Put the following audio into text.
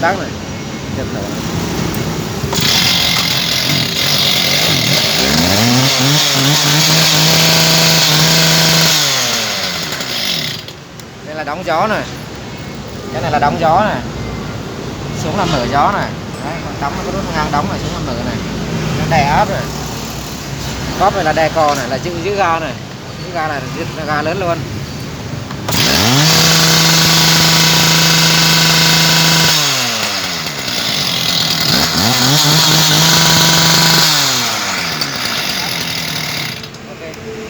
tắc này, chập nổ này. Đây là đóng gió này, cái này là đóng gió này, xuống là mở gió này. Đấy, còn đóng nó có nút ngang đóng này, xuống là mở này, nó đè áp này. Cóp này là đè cò này, là giữ ga này, giữ ga này, giữ ga lớn luôn.